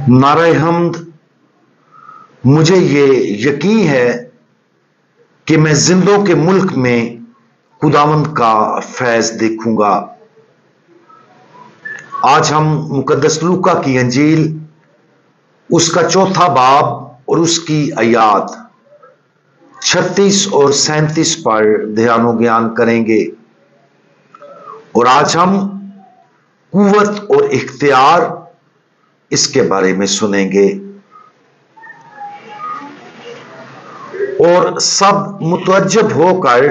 नारे हम्द। मुझे ये यकीन है कि मैं जिंदों के मुल्क में खुदावंद का फैज देखूंगा। आज हम मुकद्दस लूका की अंजील उसका चौथा बाब और उसकी आयात 36 और 37 पर ध्यान ज्ञान करेंगे। और आज हम कुव्वत और इख्तियार इसके बारे में सुनेंगे। और सब मुतअज्जब होकर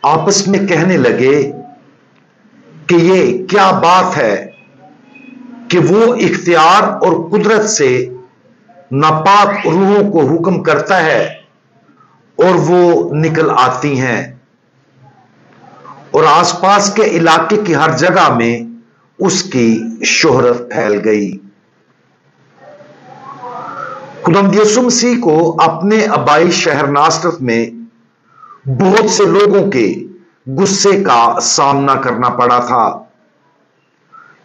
आपस में कहने लगे कि ये क्या बात है कि वो इख्तियार और कुदरत से नापाक रूहों को हुक्म करता है और वो निकल आती हैं। और आसपास के इलाके की हर जगह में उसकी शोहरत फैल गई। खुदावंद यीशु मसीह को अपने आबाई शहर नासरत में बहुत से लोगों के गुस्से का सामना करना पड़ा था।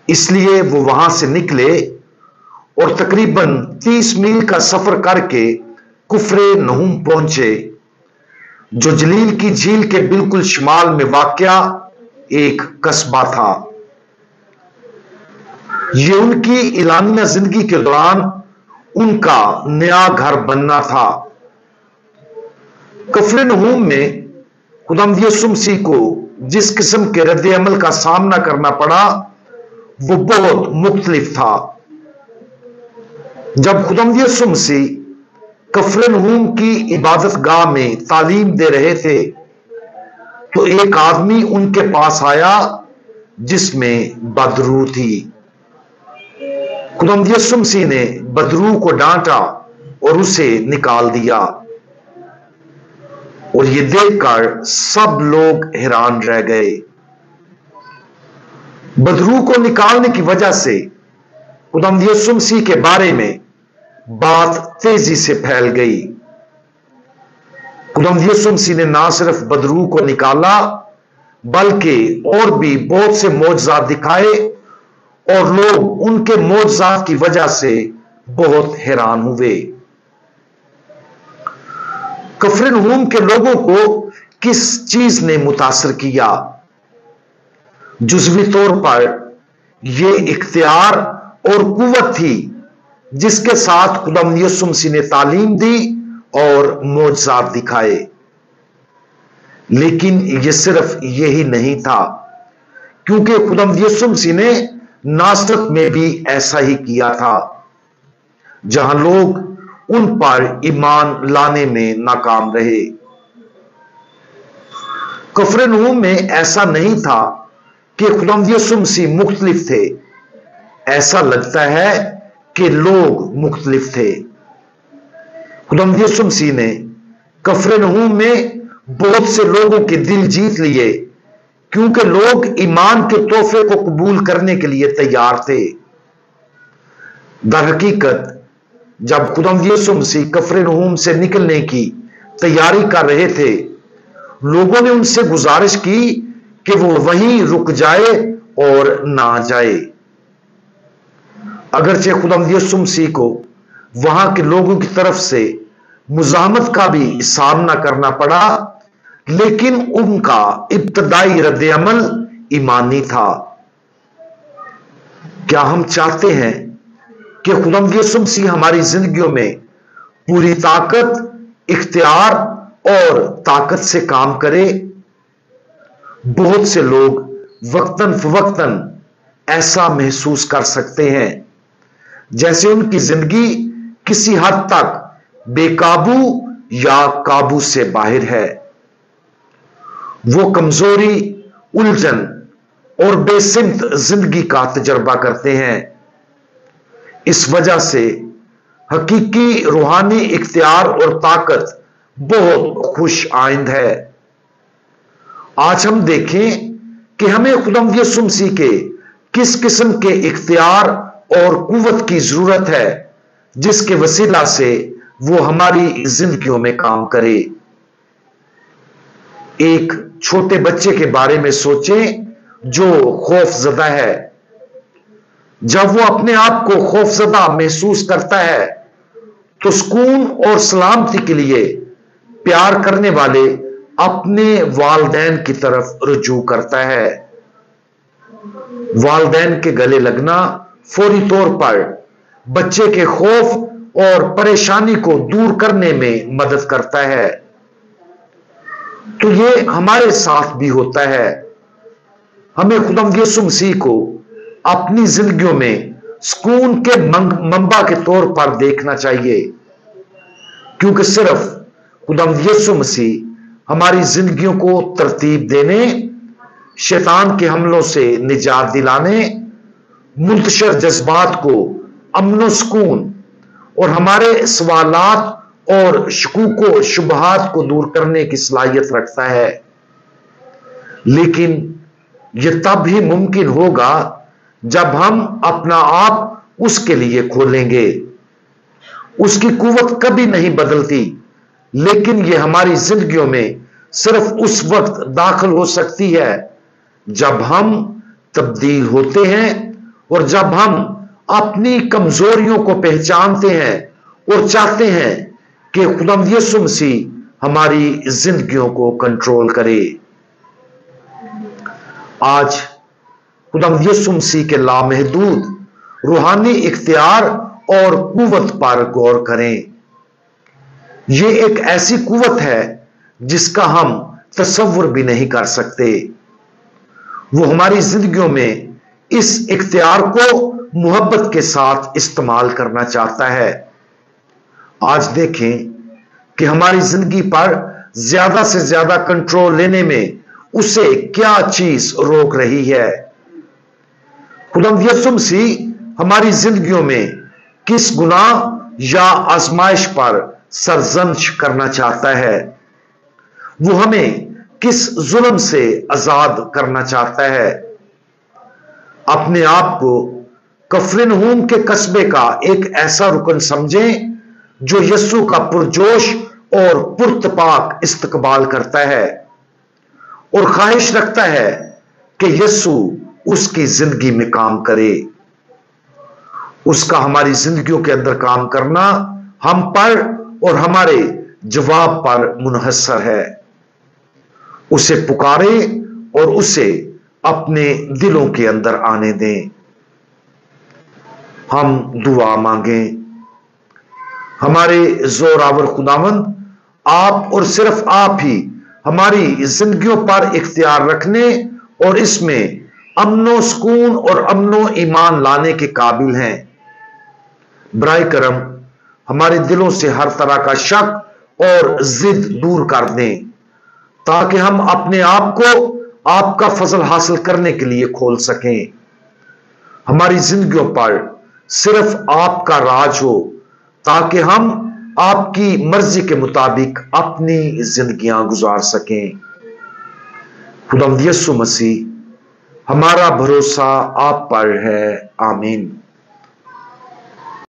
इसलिए वो वहां से निकले और तकरीबन 30 मील का सफर करके कुफरे नहूम पहुंचे, जो जलील की झील के बिल्कुल शिमाल में वाक़या एक कस्बा था। ये उनकी इलानिया जिंदगी के दौरान उनका नया घर बनना था। कफरनहूम में खुदावंद यीशु मसीह को जिस किस्म के रद्द अमल का सामना करना पड़ा वो बहुत मुख्तलिफ था। जब खुदावंद यीशु मसीह कफरनहूम की इबादत गाह में तालीम दे रहे थे तो एक आदमी उनके पास आया जिसमें बदरू थी। खुदावंद यीशु मसीह ने बदरू को डांटा और उसे निकाल दिया। और ये देखकर सब लोग हैरान रह गए। बदरू को निकालने की वजह से खुदावंद यीशु मसीह के बारे में बात तेजी से फैल गई। खुदावंद यीशु मसीह ने ना सिर्फ बदरू को निकाला बल्कि और भी बहुत से मौजज़ात दिखाए और लोग उनके मौजज़ात की वजह से बहुत हैरान हुए। कफरनहूम के लोगों को किस चीज ने मुतासर किया? जुज़वी तौर पर यह इख्तियार और कुव्वत थी जिसके साथ खुदावंद यीशु मसीह ने तालीम दी और मौजज़ात दिखाए। लेकिन यह सिर्फ यही नहीं था, क्योंकि खुदावंद यीशु मसीह ने नासरत में भी ऐसा ही किया था, जहां लोग उन पर ईमान लाने में नाकाम रहे। कफरनहूम में ऐसा नहीं था कि खुदावंद यीशु मसीह मुख्तलिफ थे, ऐसा लगता है कि लोग मुख्तलिफ थे। खुदावंद यीशु मसीह ने कफरनहूम में बहुत से लोगों के दिल जीत लिए, क्योंकि लोग ईमान के तोहफे को कबूल करने के लिए तैयार थे। दर हकीकत जब खुदावंद यीशु मसीह कफरनहूम से निकलने की तैयारी कर रहे थे, लोगों ने उनसे गुजारिश की कि वो वहीं रुक जाए और ना जाए। अगरचे खुदावंद यीशु मसीह को वहां के लोगों की तरफ से मुज़ाहमत का भी सामना करना पड़ा, लेकिन उनका इब्तदाई रद्द अमल ईमानी था। क्या हम चाहते हैं कि खुदावंद यीशु मसीह हमारी जिंदगियों में पूरी ताकत, इख्तियार और ताकत से काम करे? बहुत से लोग वक्तन फवक्तन ऐसा महसूस कर सकते हैं जैसे उनकी जिंदगी किसी हद तक बेकाबू या काबू से बाहर है। वो कमजोरी, उलझन और बेसिमत जिंदगी का तजर्बा करते हैं। इस वजह से हकीकी रूहानी इख्तियार और ताकत बहुत खुश आइंद है। आज हम देखें कि हमें खुदावंद यीशु मसीह के किस किस्म के इख्तियार और कुव्वत की जरूरत है, जिसके वसीला से वो हमारी जिंदगियों में काम करे। एक छोटे बच्चे के बारे में सोचें जो खौफजदा है। जब वो अपने आप को खौफजदा महसूस करता है तो सुकून और सलामती के लिए प्यार करने वाले अपने वालदैन की तरफ रुजू करता है। वालदैन के गले लगना फौरी तौर पर बच्चे के खौफ और परेशानी को दूर करने में मदद करता है। तो ये हमारे साथ भी होता है। हमें खुदावंद यीशु मसीह को अपनी जिंदगियों में सुकून के मंबा के तौर पर देखना चाहिए, क्योंकि सिर्फ खुदावंद यीशु मसीह हमारी जिंदगियों को तरतीब देने, शैतान के हमलों से निजात दिलाने, मुंतशर जज्बात को अमन सुकून और हमारे सवालात और शकूक शुबहात को दूर करने की सलाहियत रखता है। लेकिन यह तब ही मुमकिन होगा जब हम अपना आप उसके लिए खोलेंगे। उसकी कुव्वत कभी नहीं बदलती, लेकिन यह हमारी जिंदगियों में सिर्फ उस वक्त दाखिल हो सकती है जब हम तब्दील होते हैं और जब हम अपनी कमजोरियों को पहचानते हैं और चाहते हैं कि खुदावंद यीशु मसीह हमारी जिंदगियों को कंट्रोल करे। आज खुदावंद यीशु मसीह के लामहदूद रूहानी इख्तियार और कुव्वत पर गौर करें। यह एक ऐसी कुव्वत है जिसका हम तसव्वुर भी नहीं कर सकते। वो हमारी जिंदगियों में इस इख्तियार को मोहब्बत के साथ इस्तेमाल करना चाहता है। आज देखें कि हमारी जिंदगी पर ज्यादा से ज्यादा कंट्रोल लेने में उसे क्या चीज रोक रही है। खुदावंद यीशु मसीह हमारी जिंदगियों में किस गुनाह या आजमाइश पर सरजंश करना चाहता है। वो हमें किस जुल्म से आजाद करना चाहता है। अपने आप को कफरनहूम के कस्बे का एक ऐसा रुकन समझें जो यीशु का पुरजोश और पुरतपाक इस्तकबाल करता है और ख्वाहिश रखता है कि यीशु उसकी जिंदगी में काम करे। उसका हमारी जिंदगियों के अंदर काम करना हम पर और हमारे जवाब पर मुनहसर है। उसे पुकारे और उसे अपने दिलों के अंदर आने दें। हम दुआ मांगें। हमारे जोरावर खुदावंद, आप और सिर्फ आप ही हमारी जिंदगियों पर इख्तियार रखने और इसमें अमनो सुकून और अमनो ईमान लाने के काबिल हैं। बराए करम हमारे दिलों से हर तरह का शक और जिद दूर कर दें, ताकि हम अपने आप को आपका फजल हासिल करने के लिए खोल सकें। हमारी जिंदगियों पर सिर्फ आपका राज हो, ताकि हम आपकी मर्जी के मुताबिक अपनी जिंदगियां गुजार सकें। खुदावंद यीशु मसीह, हमारा भरोसा आप पर है। आमीन।